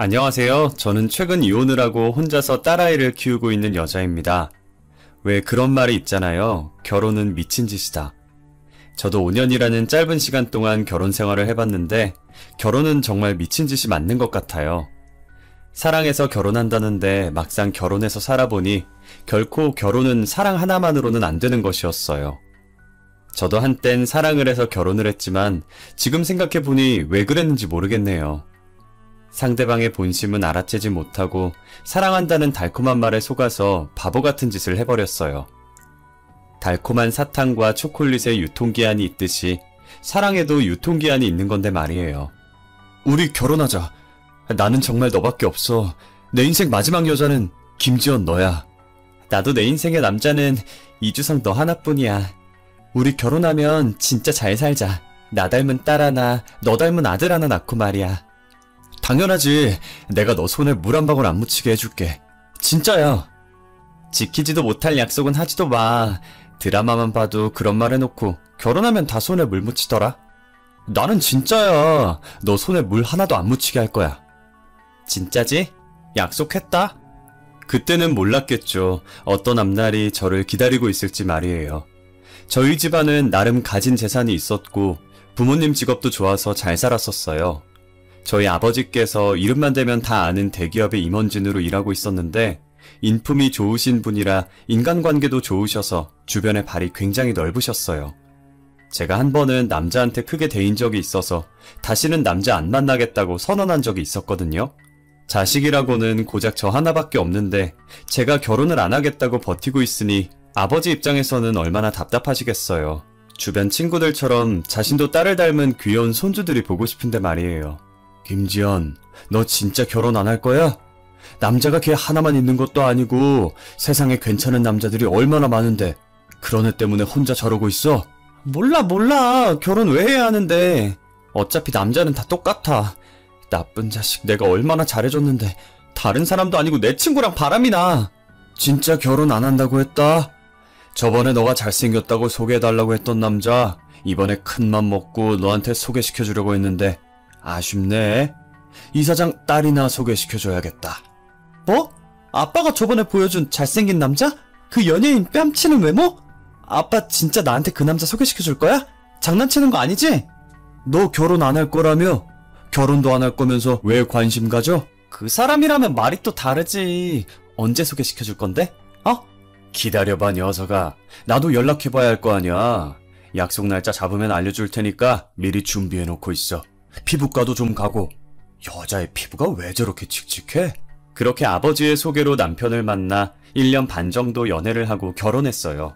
안녕하세요. 저는 최근 이혼을 하고 혼자서 딸아이를 키우고 있는 여자입니다. 왜 그런 말이 있잖아요. 결혼은 미친 짓이다. 저도 5년이라는 짧은 시간 동안 결혼 생활을 해봤는데 결혼은 정말 미친 짓이 맞는 것 같아요. 사랑해서 결혼한다는데 막상 결혼해서 살아보니 결코 결혼은 사랑 하나만으로는 안 되는 것이었어요. 저도 한땐 사랑을 해서 결혼을 했지만 지금 생각해보니 왜 그랬는지 모르겠네요. 상대방의 본심은 알아채지 못하고 사랑한다는 달콤한 말에 속아서 바보 같은 짓을 해버렸어요. 달콤한 사탕과 초콜릿의 유통기한이 있듯이 사랑에도 유통기한이 있는 건데 말이에요. 우리 결혼하자. 나는 정말 너밖에 없어. 내 인생 마지막 여자는 김지연 너야. 나도 내 인생의 남자는 이주성 너 하나뿐이야. 우리 결혼하면 진짜 잘 살자. 나 닮은 딸 하나, 너 닮은 아들 하나 낳고 말이야. 당연하지. 내가 너 손에 물 한 방울 안 묻히게 해줄게. 진짜야. 지키지도 못할 약속은 하지도 마. 드라마만 봐도 그런 말 해놓고 결혼하면 다 손에 물 묻히더라. 나는 진짜야. 너 손에 물 하나도 안 묻히게 할 거야. 진짜지? 약속했다? 그때는 몰랐겠죠. 어떤 앞날이 저를 기다리고 있을지 말이에요. 저희 집안은 나름 가진 재산이 있었고 부모님 직업도 좋아서 잘 살았었어요. 저희 아버지께서 이름만 대면 다 아는 대기업의 임원진으로 일하고 있었는데 인품이 좋으신 분이라 인간관계도 좋으셔서 주변의 발이 굉장히 넓으셨어요. 제가 한 번은 남자한테 크게 대인 적이 있어서 다시는 남자 안 만나겠다고 선언한 적이 있었거든요. 자식이라고는 고작 저 하나밖에 없는데 제가 결혼을 안 하겠다고 버티고 있으니 아버지 입장에서는 얼마나 답답하시겠어요. 주변 친구들처럼 자신도 딸을 닮은 귀여운 손주들이 보고 싶은데 말이에요. 김지연, 너 진짜 결혼 안 할 거야? 남자가 걔 하나만 있는 것도 아니고 세상에 괜찮은 남자들이 얼마나 많은데 그런 애 때문에 혼자 저러고 있어? 몰라. 결혼 왜 해야 하는데. 어차피 남자는 다 똑같아. 나쁜 자식, 내가 얼마나 잘해줬는데 다른 사람도 아니고 내 친구랑 바람이 나. 진짜 결혼 안 한다고 했다? 저번에 너가 잘생겼다고 소개해달라고 했던 남자 이번에 큰맘 먹고 너한테 소개시켜주려고 했는데 아쉽네. 이사장 딸이나 소개시켜줘야겠다. 뭐? 아빠가 저번에 보여준 잘생긴 남자? 그 연예인 뺨치는 외모? 아빠 진짜 나한테 그 남자 소개시켜줄 거야? 장난치는 거 아니지? 너 결혼 안 할 거라며? 결혼도 안 할 거면서 왜 관심 가져? 그 사람이라면 말이 또 다르지. 언제 소개시켜줄 건데? 기다려봐 녀석아. 나도 연락해봐야 할 거 아니야. 약속 날짜 잡으면 알려줄 테니까 미리 준비해놓고 있어. 피부과도 좀 가고. 여자의 피부가 왜 저렇게 칙칙해? 그렇게 아버지의 소개로 남편을 만나 1년 반 정도 연애를 하고 결혼했어요.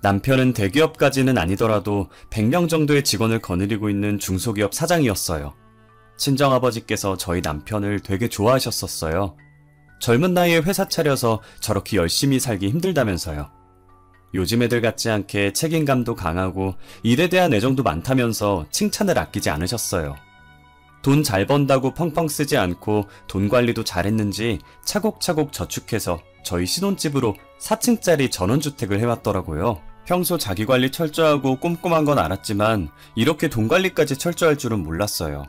남편은 대기업까지는 아니더라도 100명 정도의 직원을 거느리고 있는 중소기업 사장이었어요. 친정아버지께서 저희 남편을 되게 좋아하셨었어요. 젊은 나이에 회사 차려서 저렇게 열심히 살기 힘들다면서요. 요즘 애들 같지 않게 책임감도 강하고 일에 대한 애정도 많다면서 칭찬을 아끼지 않으셨어요. 돈 잘 번다고 펑펑 쓰지 않고 돈 관리도 잘했는지 차곡차곡 저축해서 저희 신혼집으로 4층짜리 전원주택을 해왔더라고요. 평소 자기관리 철저하고 꼼꼼한 건 알았지만 이렇게 돈 관리까지 철저할 줄은 몰랐어요.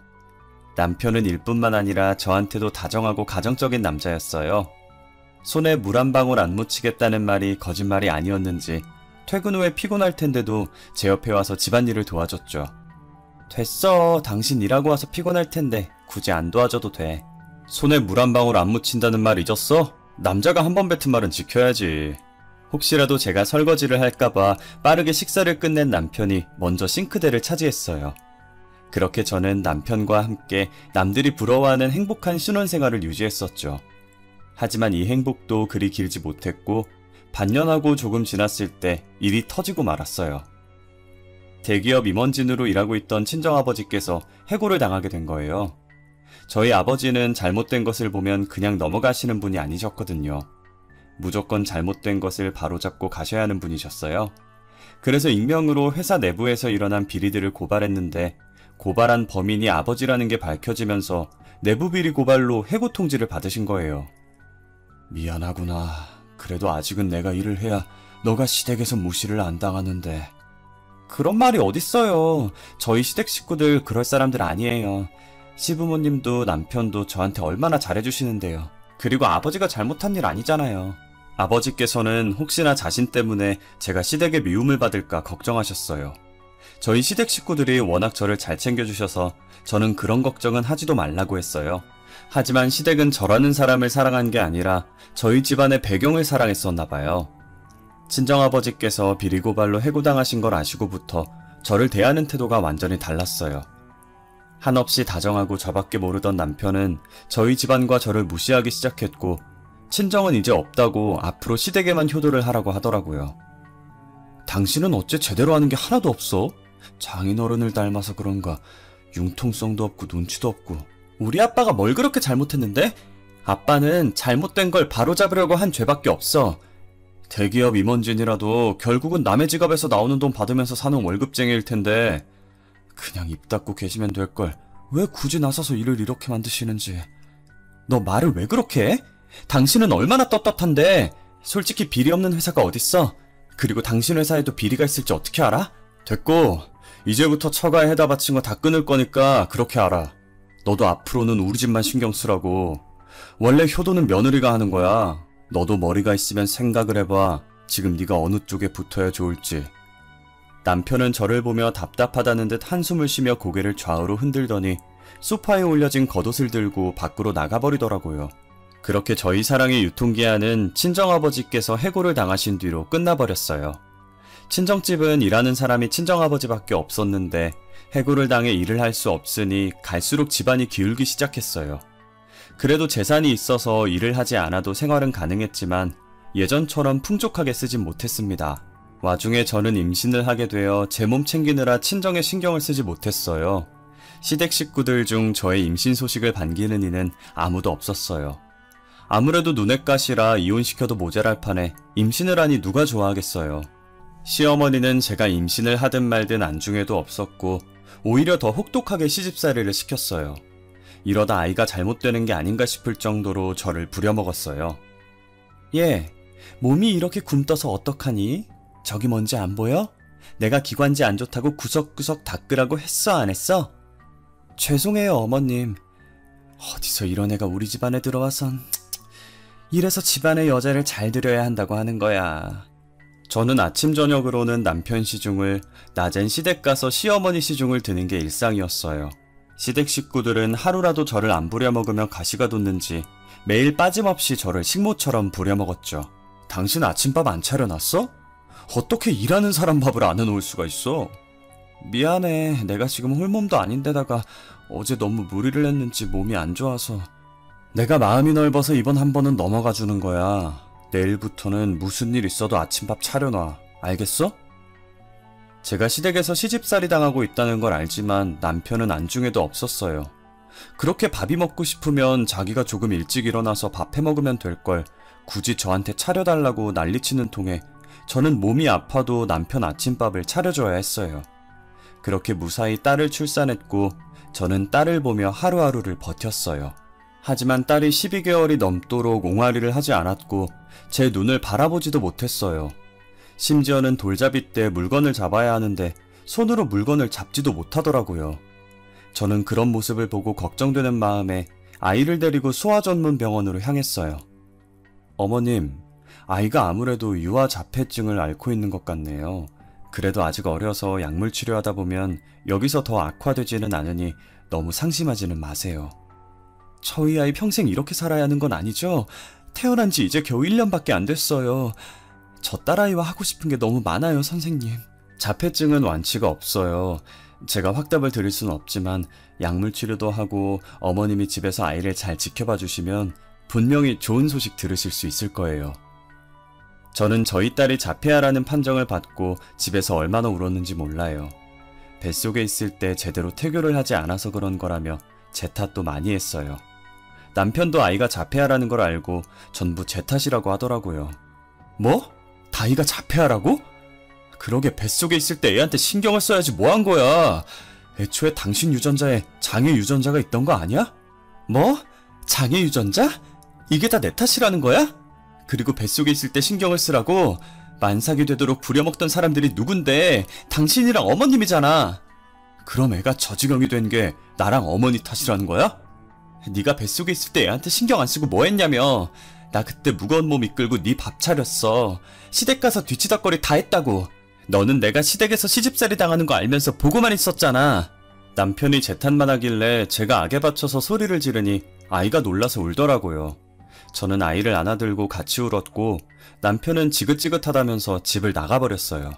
남편은 일뿐만 아니라 저한테도 다정하고 가정적인 남자였어요. 손에 물 한 방울 안 묻히겠다는 말이 거짓말이 아니었는지 퇴근 후에 피곤할 텐데도 제 옆에 와서 집안일을 도와줬죠. 됐어. 당신 일하고 와서 피곤할 텐데 굳이 안 도와줘도 돼. 손에 물 한 방울 안 묻힌다는 말 잊었어? 남자가 한 번 뱉은 말은 지켜야지. 혹시라도 제가 설거지를 할까봐 빠르게 식사를 끝낸 남편이 먼저 싱크대를 차지했어요. 그렇게 저는 남편과 함께 남들이 부러워하는 행복한 신혼생활을 유지했었죠. 하지만 이 행복도 그리 길지 못했고 반년하고 조금 지났을 때 일이 터지고 말았어요. 대기업 임원진으로 일하고 있던 친정아버지께서 해고를 당하게 된 거예요. 저희 아버지는 잘못된 것을 보면 그냥 넘어가시는 분이 아니셨거든요. 무조건 잘못된 것을 바로잡고 가셔야 하는 분이셨어요. 그래서 익명으로 회사 내부에서 일어난 비리들을 고발했는데 고발한 범인이 아버지라는 게 밝혀지면서 내부 비리 고발로 해고 통지를 받으신 거예요. 미안하구나. 그래도 아직은 내가 일을 해야 너가 시댁에서 무시를 안 당하는데. 그런 말이 어딨어요. 저희 시댁 식구들 그럴 사람들 아니에요. 시부모님도 남편도 저한테 얼마나 잘해주시는데요. 그리고 아버지가 잘못한 일 아니잖아요. 아버지께서는 혹시나 자신 때문에 제가 시댁의 미움을 받을까 걱정하셨어요. 저희 시댁 식구들이 워낙 저를 잘 챙겨주셔서 저는 그런 걱정은 하지도 말라고 했어요. 하지만 시댁은 저라는 사람을 사랑한 게 아니라 저희 집안의 배경을 사랑했었나봐요. 친정아버지께서 비리고발로 해고당하신 걸 아시고부터 저를 대하는 태도가 완전히 달랐어요. 한없이 다정하고 저밖에 모르던 남편은 저희 집안과 저를 무시하기 시작했고 친정은 이제 없다고 앞으로 시댁에만 효도를 하라고 하더라고요. 당신은 어째 제대로 하는 게 하나도 없어? 장인어른을 닮아서 그런가 융통성도 없고 눈치도 없고. 우리 아빠가 뭘 그렇게 잘못했는데? 아빠는 잘못된 걸 바로잡으려고 한 죄밖에 없어. 대기업 임원진이라도 결국은 남의 지갑에서 나오는 돈 받으면서 사는 월급쟁이일 텐데 그냥 입 닫고 계시면 될걸 왜 굳이 나서서 일을 이렇게 만드시는지. 너 말을 왜 그렇게 해? 당신은 얼마나 떳떳한데. 솔직히 비리 없는 회사가 어딨어? 그리고 당신 회사에도 비리가 있을지 어떻게 알아? 됐고 이제부터 처가에 해다 바친 거 다 끊을 거니까 그렇게 알아. 너도 앞으로는 우리 집만 신경 쓰라고. 원래 효도는 며느리가 하는 거야. 너도 머리가 있으면 생각을 해봐. 지금 네가 어느 쪽에 붙어야 좋을지. 남편은 저를 보며 답답하다는 듯 한숨을 쉬며 고개를 좌우로 흔들더니 소파에 올려진 겉옷을 들고 밖으로 나가버리더라고요. 그렇게 저희 사랑의 유통기한은 친정아버지께서 해고를 당하신 뒤로 끝나버렸어요. 친정집은 일하는 사람이 친정아버지밖에 없었는데 해고를 당해 일을 할 수 없으니 갈수록 집안이 기울기 시작했어요. 그래도 재산이 있어서 일을 하지 않아도 생활은 가능했지만 예전처럼 풍족하게 쓰진 못했습니다. 와중에 저는 임신을 하게 되어 제 몸 챙기느라 친정에 신경을 쓰지 못했어요. 시댁 식구들 중 저의 임신 소식을 반기는 이는 아무도 없었어요. 아무래도 눈엣가시라 이혼시켜도 모자랄 판에 임신을 하니 누가 좋아하겠어요. 시어머니는 제가 임신을 하든 말든 안중에도 없었고 오히려 더 혹독하게 시집살이를 시켰어요. 이러다 아이가 잘못되는 게 아닌가 싶을 정도로 저를 부려먹었어요. 얘, 몸이 이렇게 굼떠서 어떡하니? 저기 뭔지 안 보여? 내가 기관지 안 좋다고 구석구석 닦으라고 했어 안 했어? 죄송해요 어머님. 어디서 이런 애가 우리 집안에 들어와선. 이래서 집안의 여자를 잘 들여야 한다고 하는 거야. 저는 아침 저녁으로는 남편 시중을, 낮엔 시댁 가서 시어머니 시중을 드는 게 일상이었어요. 시댁 식구들은 하루라도 저를 안 부려먹으면 가시가 돋는지 매일 빠짐없이 저를 식모처럼 부려먹었죠. 당신 아침밥 안 차려놨어? 어떻게 일하는 사람 밥을 안 해놓을 수가 있어? 미안해. 내가 지금 홀몸도 아닌데다가 어제 너무 무리를 했는지 몸이 안 좋아서. 내가 마음이 넓어서 이번 한 번은 넘어가 주는 거야. 내일부터는 무슨 일 있어도 아침밥 차려놔. 알겠어? 제가 시댁에서 시집살이 당하고 있다는 걸 알지만 남편은 안중에도 없었어요. 그렇게 밥이 먹고 싶으면 자기가 조금 일찍 일어나서 밥 해먹으면 될걸 굳이 저한테 차려달라고 난리치는 통에 저는 몸이 아파도 남편 아침밥을 차려줘야 했어요. 그렇게 무사히 딸을 출산했고 저는 딸을 보며 하루하루를 버텼어요. 하지만 딸이 12개월이 넘도록 옹알이를 하지 않았고 제 눈을 바라보지도 못했어요. 심지어는 돌잡이 때 물건을 잡아야 하는데 손으로 물건을 잡지도 못하더라고요. 저는 그런 모습을 보고 걱정되는 마음에 아이를 데리고 소아전문병원으로 향했어요. 어머님, 아이가 아무래도 유아자폐증을 앓고 있는 것 같네요. 그래도 아직 어려서 약물 치료하다 보면 여기서 더 악화되지는 않으니 너무 상심하지는 마세요. 저희 아이 평생 이렇게 살아야 하는 건 아니죠? 태어난 지 이제 겨우 1년밖에 안 됐어요. 저 딸아이와 하고 싶은 게 너무 많아요, 선생님. 자폐증은 완치가 없어요. 제가 확답을 드릴 수는 없지만 약물 치료도 하고 어머님이 집에서 아이를 잘 지켜봐 주시면 분명히 좋은 소식 들으실 수 있을 거예요. 저는 저희 딸이 자폐아라는 판정을 받고 집에서 얼마나 울었는지 몰라요. 뱃속에 있을 때 제대로 태교를 하지 않아서 그런 거라며 제 탓도 많이 했어요. 남편도 아이가 자폐아라는 걸 알고 전부 제 탓이라고 하더라고요. 뭐? 다이가 자폐아라고? 그러게 뱃속에 있을 때 애한테 신경을 써야지 뭐 한 거야. 애초에 당신 유전자에 장애 유전자가 있던 거 아니야? 뭐? 장애 유전자? 이게 다 내 탓이라는 거야? 그리고 뱃속에 있을 때 신경을 쓰라고 만삭이 되도록 부려먹던 사람들이 누군데 당신이랑 어머님이잖아. 그럼 애가 저 지경이 된 게 나랑 어머니 탓이라는 거야? 네가 뱃속에 있을 때 애한테 신경 안 쓰고 뭐 했냐며. 나 그때 무거운 몸 이끌고 네 밥 차렸어. 시댁 가서 뒤치다꺼리 다 했다고. 너는 내가 시댁에서 시집살이 당하는 거 알면서 보고만 있었잖아. 남편이 제 탓만 하길래 제가 악에 받쳐서 소리를 지르니 아이가 놀라서 울더라고요. 저는 아이를 안아들고 같이 울었고 남편은 지긋지긋하다면서 집을 나가버렸어요.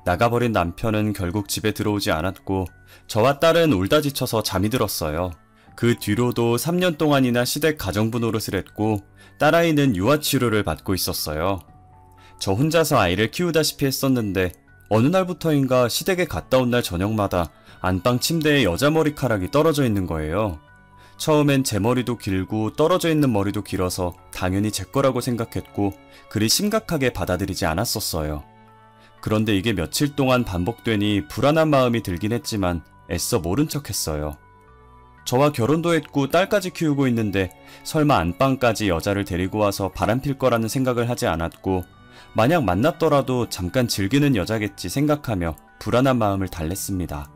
나가버린 남편은 결국 집에 들어오지 않았고 저와 딸은 울다 지쳐서 잠이 들었어요. 그 뒤로도 3년 동안이나 시댁 가정부 노릇을 했고 딸아이는 유아치료를 받고 있었어요. 저 혼자서 아이를 키우다시피 했었는데 어느 날부터인가 시댁에 갔다 온 날 저녁마다 안방 침대에 여자 머리카락이 떨어져 있는 거예요. 처음엔 제 머리도 길고 떨어져 있는 머리도 길어서 당연히 제 거라고 생각했고 그리 심각하게 받아들이지 않았었어요. 그런데 이게 며칠 동안 반복되니 불안한 마음이 들긴 했지만 애써 모른 척 했어요. 저와 결혼도 했고 딸까지 키우고 있는데 설마 안방까지 여자를 데리고 와서 바람필 거라는 생각을 하지 않았고 만약 만났더라도 잠깐 즐기는 여자겠지 생각하며 불안한 마음을 달랬습니다.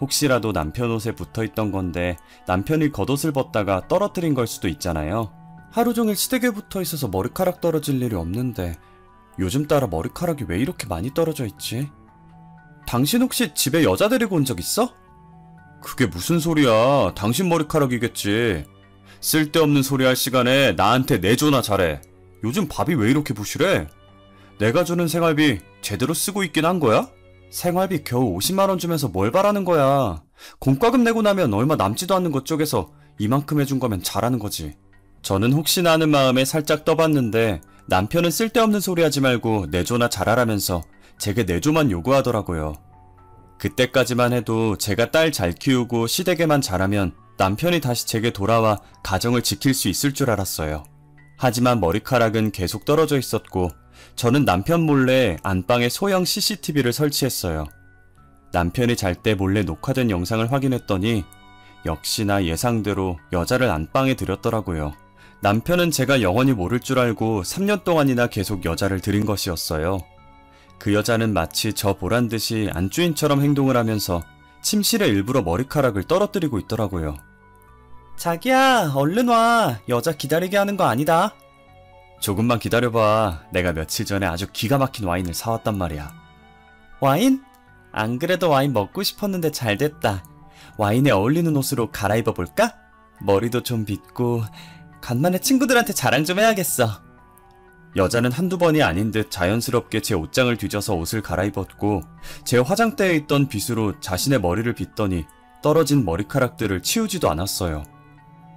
혹시라도 남편 옷에 붙어있던 건데 남편이 겉옷을 벗다가 떨어뜨린 걸 수도 있잖아요. 하루 종일 시댁에 붙어있어서 머리카락 떨어질 일이 없는데 요즘 따라 머리카락이 왜 이렇게 많이 떨어져 있지? 당신 혹시 집에 여자 데리고 온 적 있어? 그게 무슨 소리야. 당신 머리카락이겠지. 쓸데없는 소리 할 시간에 나한테 내조나 잘해. 요즘 밥이 왜 이렇게 부실해? 내가 주는 생활비 제대로 쓰고 있긴 한 거야? 생활비 겨우 50만원 주면서 뭘 바라는 거야. 공과금 내고 나면 얼마 남지도 않는 것 쪽에서 이만큼 해준 거면 잘하는 거지. 저는 혹시나 하는 마음에 살짝 떠봤는데 남편은 쓸데없는 소리 하지 말고 내조나 잘하라면서 제게 내조만 요구하더라고요. 그때까지만 해도 제가 딸 잘 키우고 시댁에만 잘하면 남편이 다시 제게 돌아와 가정을 지킬 수 있을 줄 알았어요. 하지만 머리카락은 계속 떨어져 있었고 저는 남편 몰래 안방에 소형 CCTV를 설치했어요. 남편이 잘 때 몰래 녹화된 영상을 확인했더니 역시나 예상대로 여자를 안방에 들였더라고요. 남편은 제가 영원히 모를 줄 알고 3년 동안이나 계속 여자를 들인 것이었어요. 그 여자는 마치 저 보란 듯이 안주인처럼 행동을 하면서 침실에 일부러 머리카락을 떨어뜨리고 있더라고요. 자기야, 얼른 와. 여자 기다리게 하는 거 아니다. 조금만 기다려봐. 내가 며칠 전에 아주 기가 막힌 와인을 사왔단 말이야. 와인? 안 그래도 와인 먹고 싶었는데 잘됐다. 와인에 어울리는 옷으로 갈아입어 볼까? 머리도 좀 빗고 간만에 친구들한테 자랑 좀 해야겠어. 여자는 한두 번이 아닌 듯 자연스럽게 제 옷장을 뒤져서 옷을 갈아입었고 제 화장대에 있던 빗으로 자신의 머리를 빗더니 떨어진 머리카락들을 치우지도 않았어요.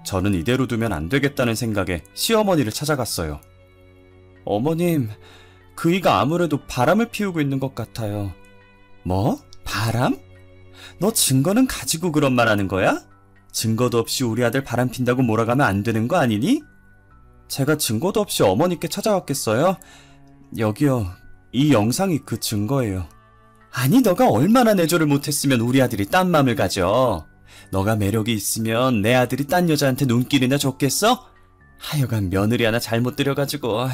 저는 이대로 두면 안 되겠다는 생각에 시어머니를 찾아갔어요. 어머님, 그이가 아무래도 바람을 피우고 있는 것 같아요. 뭐? 바람? 너 증거는 가지고 그런 말 하는 거야? 증거도 없이 우리 아들 바람 핀다고 몰아가면 안 되는 거 아니니? 제가 증거도 없이 어머니께 찾아왔겠어요? 여기요. 이 영상이 그 증거예요. 아니, 너가 얼마나 내조를 못했으면 우리 아들이 딴 맘을 가져. 너가 매력이 있으면 내 아들이 딴 여자한테 눈길이나 줬겠어? 하여간 며느리 하나 잘못 들여가지고.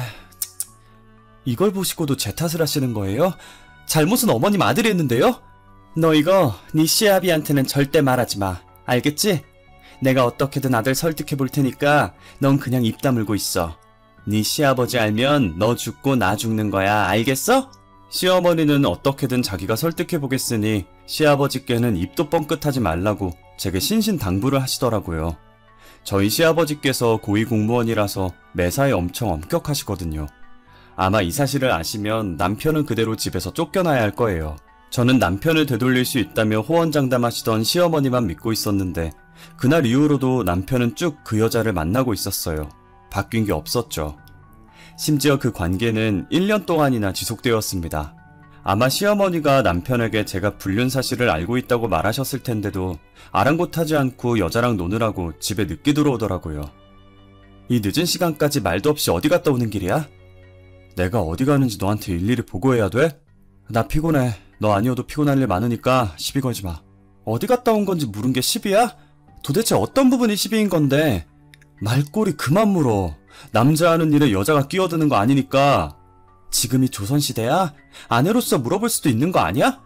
이걸 보시고도 제 탓을 하시는 거예요? 잘못은 어머님 아들이 했는데요? 너 이거 네 시아비한테는 절대 말하지 마. 알겠지? 내가 어떻게든 아들 설득해 볼 테니까 넌 그냥 입 다물고 있어. 네 시아버지 알면 너 죽고 나 죽는 거야. 알겠어? 시어머니는 어떻게든 자기가 설득해 보겠으니 시아버지께는 입도 뻥끗하지 말라고 제게 신신당부를 하시더라고요. 저희 시아버지께서 고위공무원이라서 매사에 엄청 엄격하시거든요. 아마 이 사실을 아시면 남편은 그대로 집에서 쫓겨나야 할 거예요. 저는 남편을 되돌릴 수 있다며 호언장담하시던 시어머니만 믿고 있었는데 그날 이후로도 남편은 쭉 그 여자를 만나고 있었어요. 바뀐 게 없었죠. 심지어 그 관계는 1년 동안이나 지속되었습니다. 아마 시어머니가 남편에게 제가 불륜 사실을 알고 있다고 말하셨을 텐데도 아랑곳하지 않고 여자랑 노느라고 집에 늦게 들어오더라고요. 이 늦은 시간까지 말도 없이 어디 갔다 오는 길이야? 내가 어디 가는지 너한테 일일이 보고해야 돼? 나 피곤해. 너 아니어도 피곤할 일 많으니까 시비 걸지 마. 어디 갔다 온 건지 물은 게 시비야? 도대체 어떤 부분이 시비인 건데? 말꼬리 그만 물어. 남자 하는 일에 여자가 끼어드는 거 아니니까. 지금이 조선시대야? 아내로서 물어볼 수도 있는 거 아니야?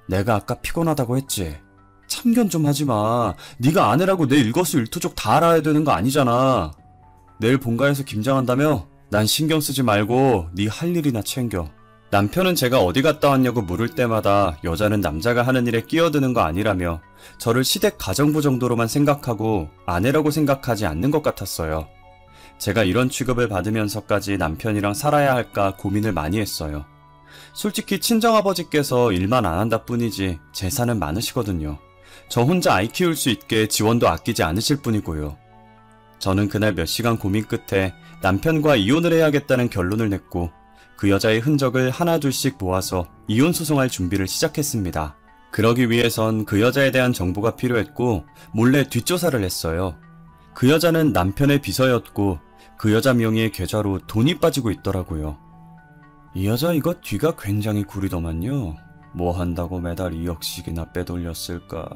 내가 아까 피곤하다고 했지. 참견 좀 하지 마. 네가 아내라고 내 일거수일투족 다 알아야 되는 거 아니잖아. 내일 본가에서 김장한다며? 난 신경 쓰지 말고 네 할 일이나 챙겨. 남편은 제가 어디 갔다 왔냐고 물을 때마다 여자는 남자가 하는 일에 끼어드는 거 아니라며 저를 시댁 가정부 정도로만 생각하고 아내라고 생각하지 않는 것 같았어요. 제가 이런 취급을 받으면서까지 남편이랑 살아야 할까 고민을 많이 했어요. 솔직히 친정아버지께서 일만 안 한다 뿐이지 재산은 많으시거든요. 저 혼자 아이 키울 수 있게 지원도 아끼지 않으실 뿐이고요. 저는 그날 몇 시간 고민 끝에 남편과 이혼을 해야겠다는 결론을 냈고 그 여자의 흔적을 하나둘씩 모아서 이혼 소송할 준비를 시작했습니다. 그러기 위해선 그 여자에 대한 정보가 필요했고 몰래 뒷조사를 했어요. 그 여자는 남편의 비서였고 그 여자 명의의 계좌로 돈이 빠지고 있더라고요. 이 여자 이거 뒤가 굉장히 구리더만요. 뭐 한다고 매달 2억씩이나 빼돌렸을까.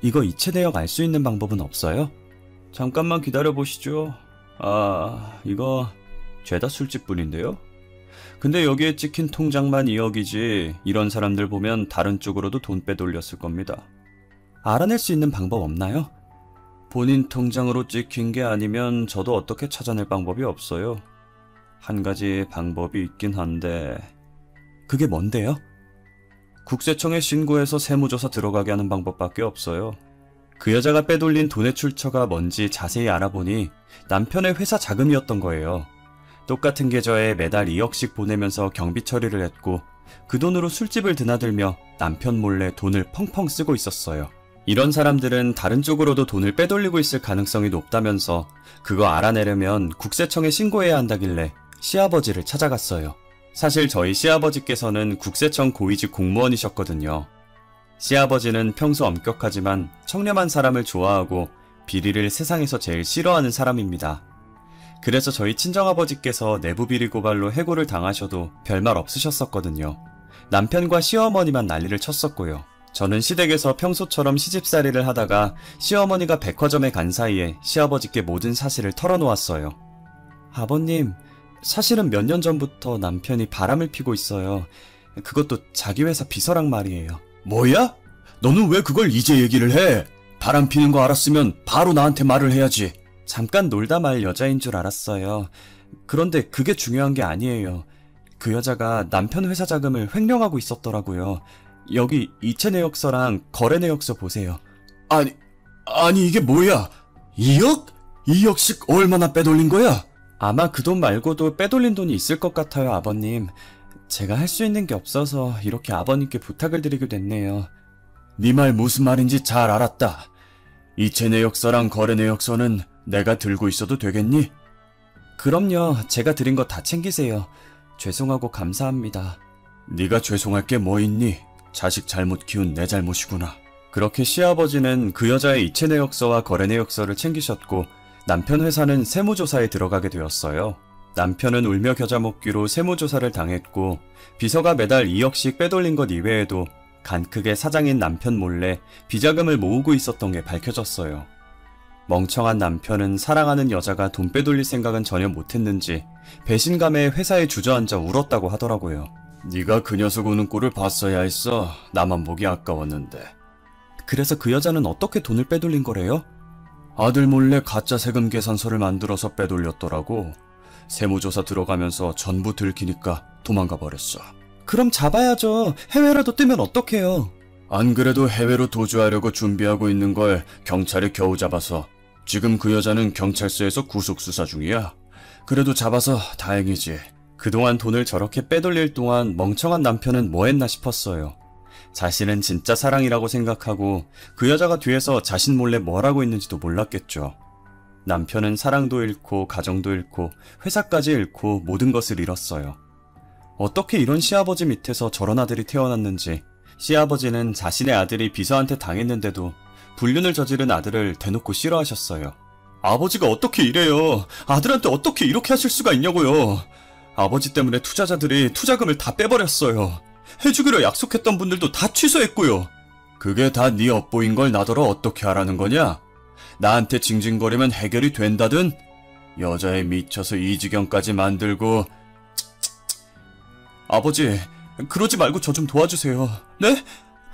이거 이체 내역 알 수 있는 방법은 없어요? 잠깐만 기다려보시죠. 이거 죄다 술집뿐인데요? 근데 여기에 찍힌 통장만 2억이지 이런 사람들 보면 다른 쪽으로도 돈 빼돌렸을 겁니다. 알아낼 수 있는 방법 없나요? 본인 통장으로 찍힌 게 아니면 저도 어떻게 찾아낼 방법이 없어요. 한 가지 방법이 있긴 한데 그게 뭔데요? 국세청에 신고해서 세무조사 들어가게 하는 방법밖에 없어요. 그 여자가 빼돌린 돈의 출처가 뭔지 자세히 알아보니 남편의 회사 자금이었던 거예요. 똑같은 계좌에 매달 2억씩 보내면서 경비 처리를 했고 그 돈으로 술집을 드나들며 남편 몰래 돈을 펑펑 쓰고 있었어요. 이런 사람들은 다른 쪽으로도 돈을 빼돌리고 있을 가능성이 높다면서 그거 알아내려면 국세청에 신고해야 한다길래 시아버지를 찾아갔어요. 사실 저희 시아버지께서는 국세청 고위직 공무원이셨거든요. 시아버지는 평소 엄격하지만 청렴한 사람을 좋아하고 비리를 세상에서 제일 싫어하는 사람입니다. 그래서 저희 친정아버지께서 내부 비리 고발로 해고를 당하셔도 별말 없으셨었거든요. 남편과 시어머니만 난리를 쳤었고요. 저는 시댁에서 평소처럼 시집살이를 하다가 시어머니가 백화점에 간 사이에 시아버지께 모든 사실을 털어놓았어요. 아버님, 사실은 몇 년 전부터 남편이 바람을 피고 있어요. 그것도 자기 회사 비서랑 말이에요. 뭐야? 너는 왜 그걸 이제 얘기를 해? 바람 피는 거 알았으면 바로 나한테 말을 해야지. 잠깐 놀다 말 여자인 줄 알았어요. 그런데 그게 중요한 게 아니에요. 그 여자가 남편 회사 자금을 횡령하고 있었더라고요. 여기 이체 내역서랑 거래 내역서 보세요. 아니 이게 뭐야? 2억? 2억씩 얼마나 빼돌린 거야? 아마 그 돈 말고도 빼돌린 돈이 있을 것 같아요, 아버님. 제가 할 수 있는 게 없어서 이렇게 아버님께 부탁을 드리게 됐네요. 네 말 무슨 말인지 잘 알았다. 이체 내역서랑 거래 내역서는 내가 들고 있어도 되겠니? 그럼요. 제가 드린 거 다 챙기세요. 죄송하고 감사합니다. 네가 죄송할 게 뭐 있니? 자식 잘못 키운 내 잘못이구나. 그렇게 시아버지는 그 여자의 이체 내역서와 거래 내역서를 챙기셨고 남편 회사는 세무조사에 들어가게 되었어요. 남편은 울며 겨자 먹기로 세무조사를 당했고 비서가 매달 2억씩 빼돌린 것 이외에도 간크게 사장인 남편 몰래 비자금을 모으고 있었던 게 밝혀졌어요. 멍청한 남편은 사랑하는 여자가 돈 빼돌릴 생각은 전혀 못했는지 배신감에 회사에 주저앉아 울었다고 하더라고요. 네가 그 녀석 우는 꼴을 봤어야 했어. 나만 보기 아까웠는데. 그래서 그 여자는 어떻게 돈을 빼돌린 거래요? 아들 몰래 가짜 세금 계산서를 만들어서 빼돌렸더라고. 세무조사 들어가면서 전부 들키니까 도망가 버렸어. 그럼 잡아야죠. 해외라도 뜨면 어떡해요? 안 그래도 해외로 도주하려고 준비하고 있는 걸 경찰이 겨우 잡아서 지금 그 여자는 경찰서에서 구속수사 중이야. 그래도 잡아서 다행이지. 그동안 돈을 저렇게 빼돌릴 동안 멍청한 남편은 뭐 했나 싶었어요. 자신은 진짜 사랑이라고 생각하고 그 여자가 뒤에서 자신 몰래 뭘 하고 있는지도 몰랐겠죠. 남편은 사랑도 잃고 가정도 잃고 회사까지 잃고 모든 것을 잃었어요. 어떻게 이런 시아버지 밑에서 저런 아들이 태어났는지 시아버지는 자신의 아들이 비서한테 당했는데도 불륜을 저지른 아들을 대놓고 싫어하셨어요. 아버지가 어떻게 이래요? 아들한테 어떻게 이렇게 하실 수가 있냐고요. 아버지 때문에 투자자들이 투자금을 다 빼버렸어요. 해주기로 약속했던 분들도 다 취소했고요. 그게 다 네 업보인 걸 나더러 어떻게 하라는 거냐? 나한테 징징거리면 해결이 된다든? 여자에 미쳐서 이 지경까지 만들고... 아버지, 그러지 말고 저 좀 도와주세요. 네?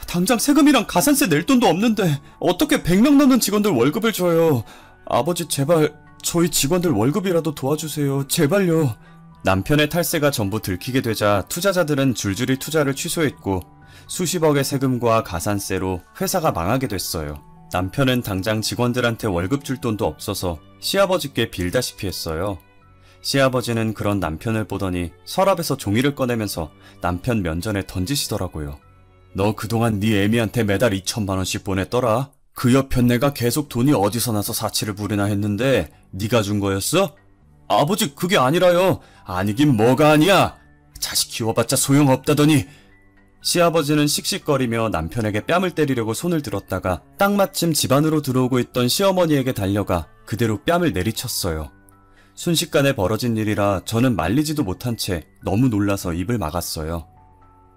당장 세금이랑 가산세 낼 돈도 없는데 어떻게 100명 넘는 직원들 월급을 줘요. 아버지 제발 저희 직원들 월급이라도 도와주세요. 제발요. 남편의 탈세가 전부 들키게 되자 투자자들은 줄줄이 투자를 취소했고 수십억의 세금과 가산세로 회사가 망하게 됐어요. 남편은 당장 직원들한테 월급 줄 돈도 없어서 시아버지께 빌다시피 했어요. 시아버지는 그런 남편을 보더니 서랍에서 종이를 꺼내면서 남편 면전에 던지시더라고요. 너 그동안 네 애미한테 매달 2천만 원씩 보냈더라. 그 옆엔 내가 계속 돈이 어디서 나서 사치를 부리나 했는데 네가 준 거였어? 아버지 그게 아니라요. 아니긴 뭐가 아니야. 자식 키워봤자 소용없다더니. 시아버지는 씩씩거리며 남편에게 뺨을 때리려고 손을 들었다가 딱 마침 집 안으로 들어오고 있던 시어머니에게 달려가 그대로 뺨을 내리쳤어요. 순식간에 벌어진 일이라 저는 말리지도 못한 채 너무 놀라서 입을 막았어요.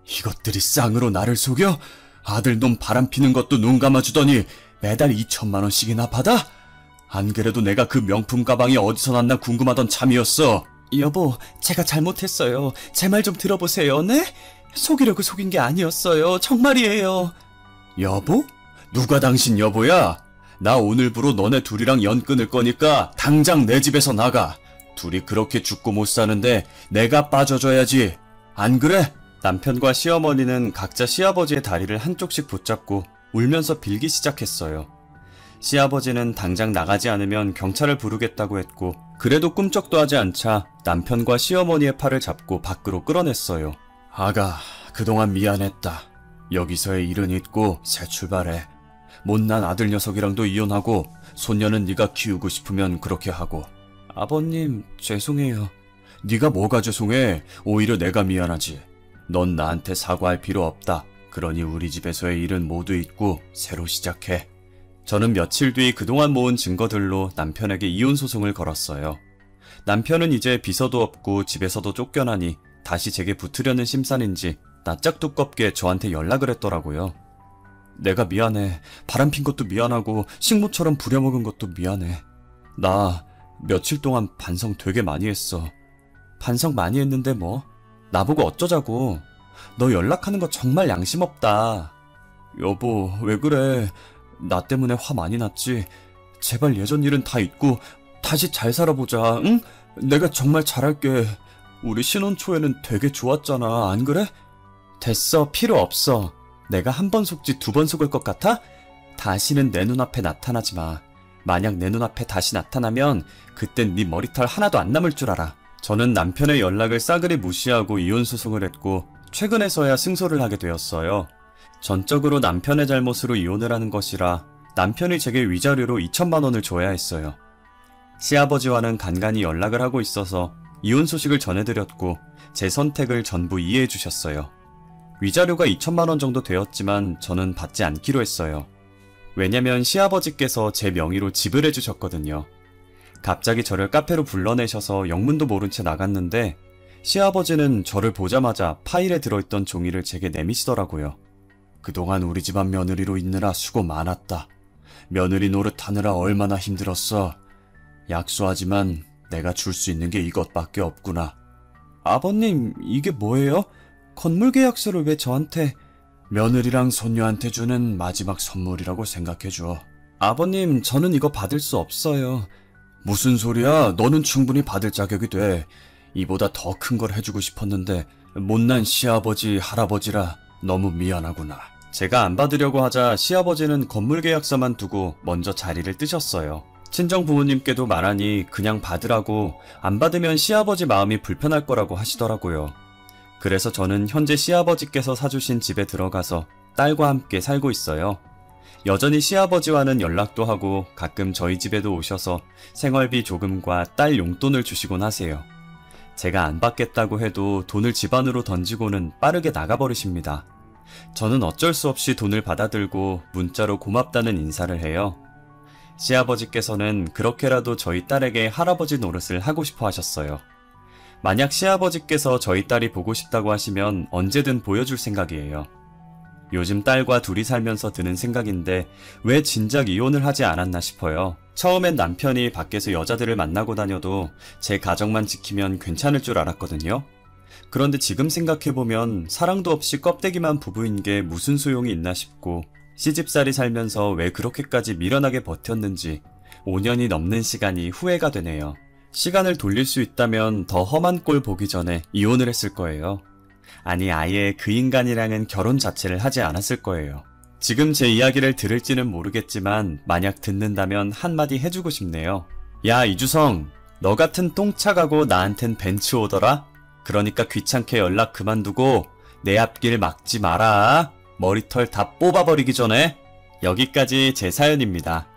이것들이 쌍으로 나를 속여? 아들놈 바람피는 것도 눈 감아주더니 매달 2천만 원씩이나 받아? 안 그래도 내가 그 명품 가방이 어디서 났나 궁금하던 참이었어. 여보, 제가 잘못했어요. 제 말 좀 들어보세요, 네? 속이려고 속인 게 아니었어요. 정말이에요. 여보? 누가 당신 여보야? 나 오늘부로 너네 둘이랑 연 끊을 거니까 당장 내 집에서 나가. 둘이 그렇게 죽고 못 사는데 내가 빠져줘야지. 안 그래? 남편과 시어머니는 각자 시아버지의 다리를 한쪽씩 붙잡고 울면서 빌기 시작했어요. 시아버지는 당장 나가지 않으면 경찰을 부르겠다고 했고 그래도 꿈쩍도 하지 않자 남편과 시어머니의 팔을 잡고 밖으로 끌어냈어요. 아가, 그동안 미안했다. 여기서의 일은 잊고 새 출발해. 못난 아들 녀석이랑도 이혼하고 손녀는 네가 키우고 싶으면 그렇게 하고. 아버님, 죄송해요. 네가 뭐가 죄송해? 오히려 내가 미안하지. 넌 나한테 사과할 필요 없다. 그러니 우리 집에서의 일은 모두 잊고 새로 시작해. 저는 며칠 뒤 그동안 모은 증거들로 남편에게 이혼 소송을 걸었어요. 남편은 이제 비서도 없고 집에서도 쫓겨나니 다시 제게 붙으려는 심산인지 낯짝 두껍게 저한테 연락을 했더라고요. 내가 미안해. 바람핀 것도 미안하고 식모처럼 부려먹은 것도 미안해. 나 며칠 동안 반성 되게 많이 했어. 반성 많이 했는데 뭐? 나보고 어쩌자고. 너 연락하는 거 정말 양심 없다. 여보, 왜 그래. 나 때문에 화 많이 났지. 제발 예전 일은 다 잊고 다시 잘 살아보자, 응? 내가 정말 잘할게. 우리 신혼 초에는 되게 좋았잖아, 안 그래? 됐어, 필요 없어. 내가 한 번 속지 두 번 속을 것 같아? 다시는 내 눈앞에 나타나지 마. 만약 내 눈앞에 다시 나타나면 그땐 네 머리털 하나도 안 남을 줄 알아. 저는 남편의 연락을 싸그리 무시하고 이혼 소송을 했고 최근에서야 승소를 하게 되었어요. 전적으로 남편의 잘못으로 이혼을 하는 것이라 남편이 제게 위자료로 2천만 원을 줘야 했어요. 시아버지와는 간간히 연락을 하고 있어서 이혼 소식을 전해드렸고 제 선택을 전부 이해해 주셨어요. 위자료가 2천만 원 정도 되었지만 저는 받지 않기로 했어요. 왜냐면 시아버지께서 제 명의로 집을 해주셨거든요. 갑자기 저를 카페로 불러내셔서 영문도 모른 채 나갔는데 시아버지는 저를 보자마자 파일에 들어있던 종이를 제게 내미시더라고요. 그동안 우리 집안 며느리로 있느라 수고 많았다. 며느리 노릇하느라 얼마나 힘들었어. 약소하지만 내가 줄 수 있는 게 이것밖에 없구나. 아버님, 이게 뭐예요? 건물 계약서를 왜 저한테... 며느리랑 손녀한테 주는 마지막 선물이라고 생각해줘. 아버님, 저는 이거 받을 수 없어요. 무슨 소리야? 너는 충분히 받을 자격이 돼. 이보다 더 큰 걸 해주고 싶었는데 못난 시아버지, 할아버지라 너무 미안하구나. 제가 안 받으려고 하자 시아버지는 건물 계약서만 두고 먼저 자리를 뜨셨어요. 친정 부모님께도 말하니 그냥 받으라고, 안 받으면 시아버지 마음이 불편할 거라고 하시더라고요. 그래서 저는 현재 시아버지께서 사주신 집에 들어가서 딸과 함께 살고 있어요. 여전히 시아버지와는 연락도 하고 가끔 저희 집에도 오셔서 생활비 조금과 딸 용돈을 주시곤 하세요. 제가 안 받겠다고 해도 돈을 집 안으로 던지고는 빠르게 나가버리십니다. 저는 어쩔 수 없이 돈을 받아들고 문자로 고맙다는 인사를 해요. 시아버지께서는 그렇게라도 저희 딸에게 할아버지 노릇을 하고 싶어 하셨어요. 만약 시아버지께서 저희 딸이 보고 싶다고 하시면 언제든 보여줄 생각이에요. 요즘 딸과 둘이 살면서 드는 생각인데 왜 진작 이혼을 하지 않았나 싶어요. 처음엔 남편이 밖에서 여자들을 만나고 다녀도 제 가정만 지키면 괜찮을 줄 알았거든요. 그런데 지금 생각해보면 사랑도 없이 껍데기만 부부인 게 무슨 소용이 있나 싶고 시집살이 살면서 왜 그렇게까지 미련하게 버텼는지 5년이 넘는 시간이 후회가 되네요. 시간을 돌릴 수 있다면 더 험한 꼴 보기 전에 이혼을 했을 거예요. 아니 아예 그 인간이랑은 결혼 자체를 하지 않았을 거예요. 지금 제 이야기를 들을지는 모르겠지만 만약 듣는다면 한마디 해주고 싶네요. 야 이주성, 너 같은 똥차가고 나한텐 벤츠 오더라? 그러니까 귀찮게 연락 그만두고 내 앞길 막지 마라. 머리털 다 뽑아버리기 전에. 여기까지 제 사연입니다.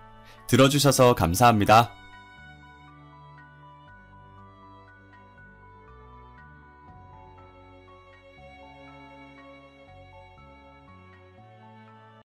들어주셔서 감사합니다.